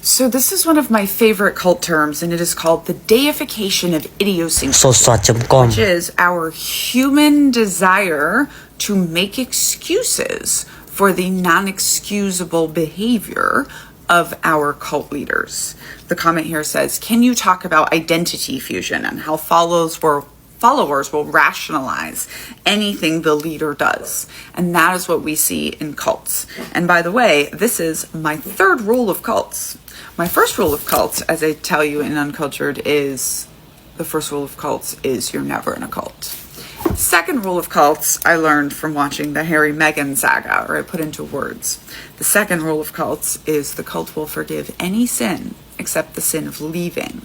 So this is one of my favorite cult terms, and it is called the deification of idiosyncrasy, Sột Soạt Chấm Com, which is our human desire to make excuses for the non-excusable behavior of our cult leaders. The comment here says, can you talk about identity fusion and how followers will rationalize anything the leader does? And that is what we see in cults. And by the way, this is my third rule of cults. My first rule of cults, as I tell you in Uncultured, is the first rule of cults is you're never in a cult. Second rule of cults I learned from watching the Harry Meghan saga, or I put into words. The second rule of cults is the cult will forgive any sin except the sin of leaving.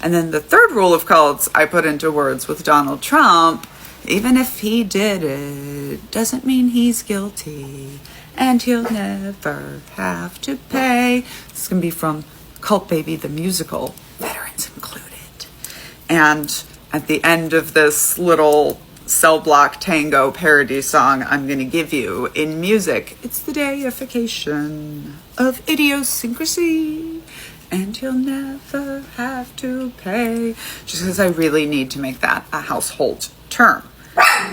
And then the third rule of cults I put into words with Donald Trump: even if he did it, doesn't mean he's guilty, and he'll never have to pay. This is going to be from Cult Baby the Musical, veterans included. And at the end of this little cell block tango parody song I'm going to give you in music, it's the deification of idiosyncrasy, and you'll never have to pay. Just because I really need to make that a household term.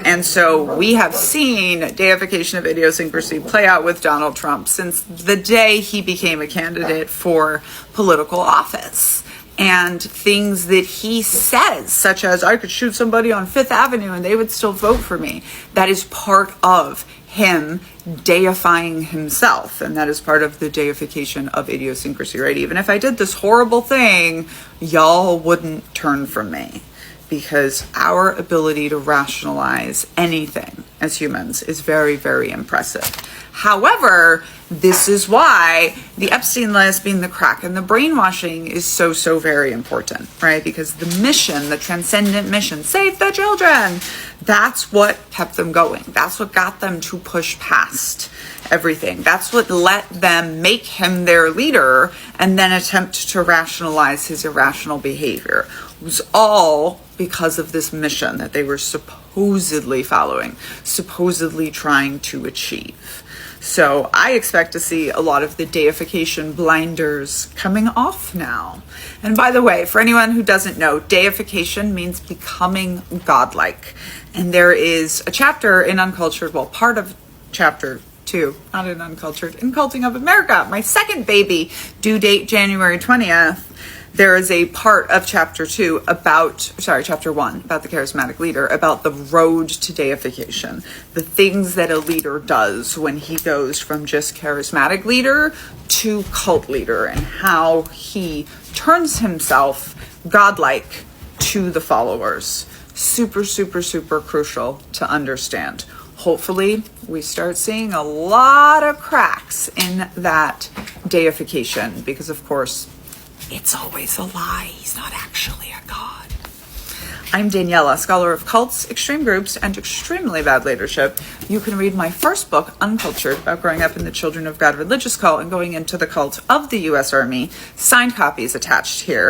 And so we have seen deification of idiosyncrasy play out with Donald Trump since the day he became a candidate for political office. And things that he says, such as, I could shoot somebody on Fifth Avenue and they would still vote for me. That is part of him deifying himself. And that is part of the deification of idiosyncrasy, right? Even if I did this horrible thing, y'all wouldn't turn from me. Because our ability to rationalize anything as humans is very, very impressive. However, this is why the Epstein list, being the crack and the brainwashing, is so, so very important, right? Because the mission, the transcendent mission, save the children, that's what kept them going. That's what got them to push past everything. That's what let them make him their leader and then attempt to rationalize his irrational behavior. It was all because of this mission that they were supposedly following, supposedly trying to achieve. So I expect to see a lot of the deification blinders coming off now. And by the way, for anyone who doesn't know, deification means becoming godlike. And there is a chapter in Uncultured, well, part of chapter 2, not in Uncultured, in Culting of America, my second baby, due date January 20th. There is a part of chapter 1, about the charismatic leader, about the road to deification, the things that a leader does when he goes from just charismatic leader to cult leader, and how he turns himself godlike to the followers. Super, super, super crucial to understand. Hopefully, we start seeing a lot of cracks in that deification, because of course, it's always a lie. He's not actually a god. I'm Daniela, scholar of cults, extreme groups, and extremely bad leadership. You can read my first book, Uncultured, about growing up in the Children of God religious cult and going into the cult of the U.S. Army. Signed copies attached here.